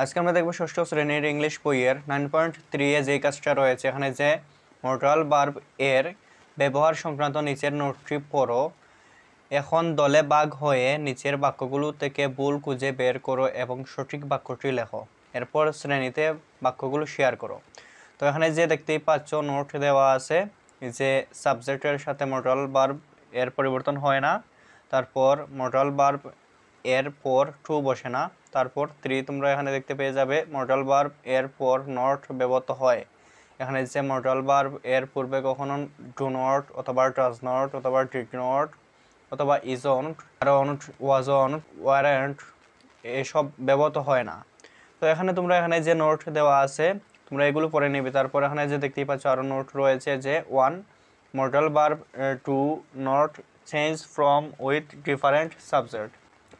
আজকে আমরা দেখব ষষ্ঠ শ্রেণীর ইংলিশ বইয়ের 9.3 এ যে কাজটা রয়েছে এখানে যে মর্টাল ভার্ব এর ব্যবহার সংক্রান্ত নিচের নোটটি পড়ো। এখন দলে ভাগ হয়ে নিচের বাক্যগুলো থেকে ভুল খুঁজে বের করো এবং সঠিক বাক্যটি লেখো। এরপর শ্রেণীতে বাক্যগুলো শেয়ার করো। তো এখানে যে দেখতেই পাচ্ছ নোট দেওয়া আছে যে সাবজেক্টের সাথে মর্টাল ভার্ব এর পরিবর্তন হয় না, তারপর মর্টাল ভার্ব এর পর টু বসে না, তারপর 3 তোমরা এখানে দেখতে পেয়ে যাবে মর্টাল ভার্ব এর পর নট ব্যবহৃত হয়। এখানে যে মর্টাল ভার্ব এর পূর্বে কখনো ডু নট অথবা ডাজ নট অথবা ডিড নট অথবা ইজন্ট, আরন্ট, ওয়াজন্ট, ওয়ারেন্ট এসব ব্যবহৃত হয় না। তো এখানে তোমরা এখানে যে নোট দেওয়া আছে তোমরা এগুলো পড়ে নেবে। তারপর এখানে যে দেখতেই পাচ্ছ আরও নোট রয়েছে যে 1 modal verb to not change form with different subject,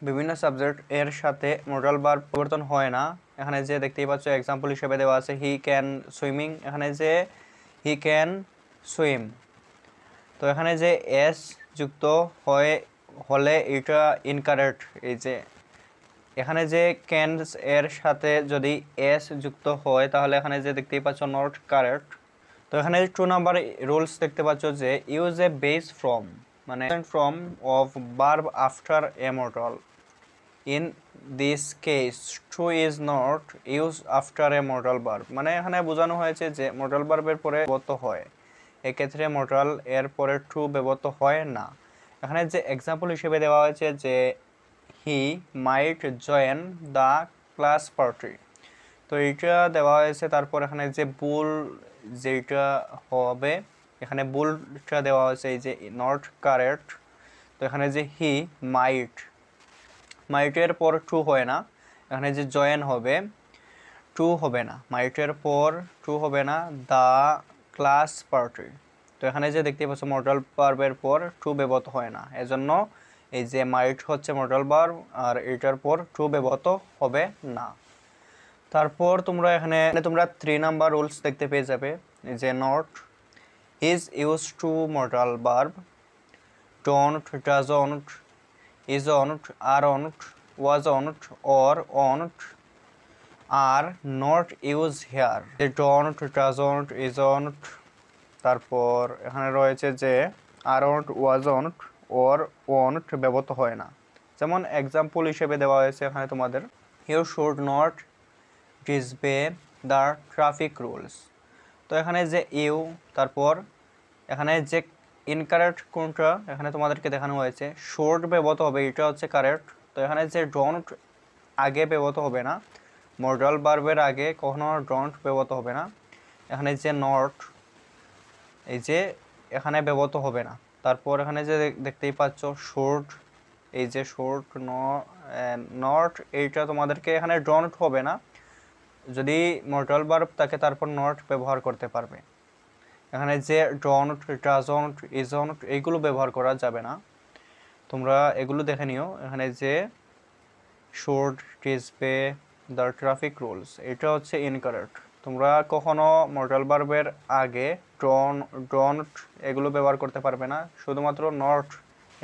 বিভিন্ন সাবজেক্ট এর সাথে মর্টাল ভার্ব পরিবর্তন হয় না। এখানে যে দেখতেই পাচ্ছ এক্সাম্পল হিসেবে দেওয়া আছে হি ক্যান সুইমিং, এখানে যে হি ক্যান সুইম। তো এখানে যে এস যুক্ত হলে এটা ইনকারেক্ট। এই যে এখানে যে ক্যান এর সাথে যদি এস যুক্ত হয় তাহলে এখানে যে দেখতেই পাচ্ছ নট কারেক্ট। তো এখানে 2 নাম্বার রুলস দেখতে পাচ্ছ যে ইউজ এ বেস ফ্রম, মানে form of verb after a modal. In this case to is not use after a modal verb, মানে এখানে বোঝানো হয়েছে যে মর্টাল ভার্বের পরে ব্যবহৃত হয়, এক্ষেত্রে মর্টাল এর পরে টু ব্যবহৃত হয় না। এখানে যে এক্সাম্পল হিসেবে দেওয়া হয়েছে যে হি মাইট জয়েন দ্য ক্লাস পার্টি। তো এইটা দেওয়া হয়েছে। তারপর এখানে যে বুল যেটা হবে এখানে বুলটা দেওয়া হয়েছে এই যে নট কারেক্ট। তো এখানে যে হি মাইটের পর টু হয় না, এখানে যে জয়েন হবে টু হবে না, মাইটের পর টু হবে না, দ্য ক্লাস পার্টি। তো এখানে যে দেখতে পাচ্ছ মর্টাল ভার্বের পর টু ব্যবহৃত হয় না, এজন্য এই যে মাইট হচ্ছে মর্টাল ভার্ব আর এটার পর টু ব্যবহৃত হবে না। তারপর তোমরা এখানে 3 নাম্বার রুলস দেখতে পেয়ে যাবে যে not is use to mortal verb, don't, doesn't, isn't, aren't, wasn't or won't are not used here. They don't, doesn't, isn't, তারপর এখানে রয়েছে যে aren't, wasn't or won't ব্যবহৃত হয় না। যেমন এক্সাম্পল হিসেবে দেওয়া হয়েছে এখানে তোমাদের you should not disobey the traffic rules। তো এখানে যে ইউ, তারপর এখানে যে ইনকারেক্ট কোনটা এখানে তোমাদেরকে দেখানো হয়েছে শোর্ট ব্যবহৃত হবে, এটা হচ্ছে কারেক্ট। তো এখানে যে ডোন্ট আগে ব্যবহৃত হবে না, মর্টাল ভার্বের আগে কখনো ডোন্ট ব্যবহৃত হবে না। এখানে যে নট এই যে এখানে ব্যবহৃত হবে না। তারপর এখানে যে দেখতেই পাচ্ছ শোর্ট, এই যে শোর্ট নট এইটা তোমাদেরকে এখানে ডোন্ট হবে না, যদি মর্টাল ভার্ব থাকে তারপর নট ব্যবহার করতে পারবে। এখানে যে ডোন্ট, ডাজন্ট, ইজন্ট এইগুলো ব্যবহার করা যাবে না, তোমরা এগুলো দেখে নিও। এখানে যে শুড, ডিসবে, দ্য ট্রাফিক রুলস এটা হচ্ছে ইনকারেক্ট। তোমরা কখনো মর্টাল ভার্বের আগে ডোন্ট এগুলো ব্যবহার করতে পারবে না, শুধুমাত্র নট,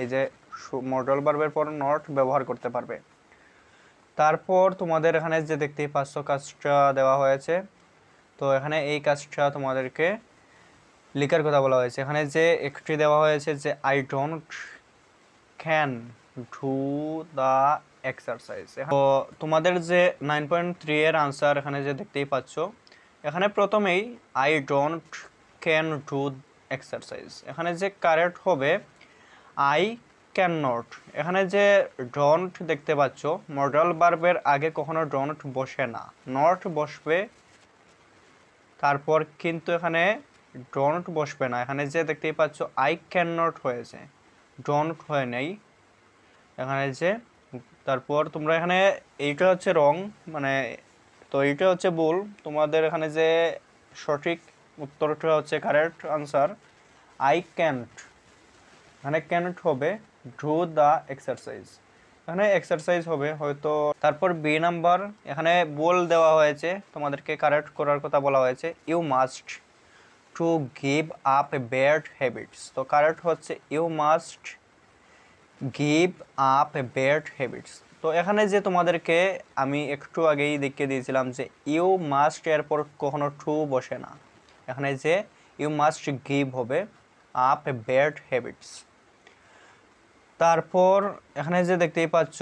এই যে মর্টাল ভার্বের পর নট ব্যবহার করতে পারবে। তারপর তোমাদের এখানে যে দেখতেই পাচ্ছ কাজটা দেওয়া হয়েছে, তো এখানে এই কাজটা তোমাদেরকে লেখার কথা বলা হয়েছে। এখানে যে একটি দেওয়া হয়েছে যে I don't can do the exercise. তো তোমাদের যে 9.3 এর আনসার এখানে যে দেখতেই পাচ্ছ, এখানে প্রথমেই I don't can do exercise, এখানে যে কারেক্ট হবে আই ক্যান নট। এখানে যে ডোন্ট দেখতে পাচ্ছ মর্টাল ভার্বের আগে কখনো ডোন্ট বসে না, নট বসবে, তারপর কিন্তু এখানে ডোন্ট বসবে না। এখানে যে দেখতেই পাচ্ছ আই ক্যান নট হয়েছে, ডোন্ট হয় নাই এখানে যে। তারপর তোমরা এখানে এইটা হচ্ছে রং, মানে তো এইটা হচ্ছে ভুল। তোমাদের এখানে যে সঠিক উত্তরটা হচ্ছে কারেক্ট আনসার আই ক্যান্ট, এখানে ক্যান্ট হবে ডু দ্য এক্সারসাইজ, এখানে এক্সারসাইজ হবে হয়তো। তারপর বি নাম্বার এখানে ভুল দেওয়া হয়েছে, তোমাদেরকে কারেক্ট করার কথা বলা হয়েছে you must to give up a bad habits. তো কারেক্ট হচ্ছে you must give up a bad habits. তো এখানে যে তোমাদেরকে আমি একটু আগেই দেখিয়ে দিয়েছিলাম যে ইউ মাস্ট এরপর কখনো টু বসে না, এখানে যে ইউ মাস্ট গিভ হবে আপ ব্যাড হ্যাবিটস। তারপর এখানে যে দেখতেই পাচ্ছ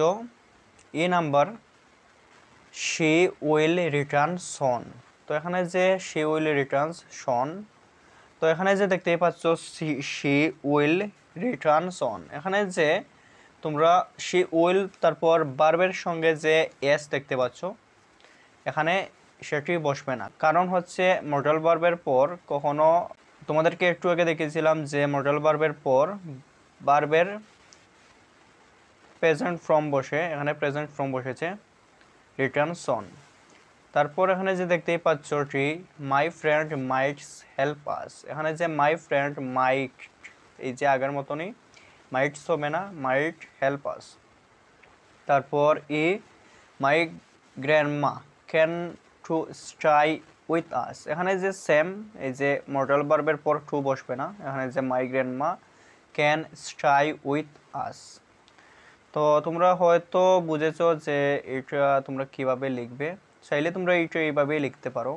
E number she will return soon. তো এখানে যে শি উইল রিটার্ন সন, তো এখানে যে দেখতেই পাচ্ছ শি উইল রিটার্ন সন, এখানে যে তোমরা শি উইল তারপর ভার্বের সঙ্গে যে এস দেখতে পাচ্ছ এখানে সেটি বসবে না, কারণ হচ্ছে মডাল ভার্বের পর কখনো তোমাদেরকে একটু আগে দেখিয়েছিলাম যে মডাল ভার্বের পর ভার্বের প্রেজেন্ট ফর্ম বসে, এখানে প্রেজেন্ট ফর্ম বসেছে রিটার্ন সন। তারপর এখানে যে দেখতেই পাচ্ছ T my friend mights help us, এখানে যে মাই ফ্রেন্ড মাইট এই যে আগের মতনই মাইটস হবে না, মাইট হেল্প আস। তারপর E my grandma can to stay with us, এখানে যে সেম এই যে মডাল ভার্বের পর টু বসবে না, এখানে যে মাই গ্র্যান্ডমা ক্যান স্টাই উইথ আস। তো তোমরা হয়তো বুঝেছো যে এটা তোমরা কিভাবে লিখবে, চাইলে তোমরা এইটা এইভাবেই লিখতে পারো।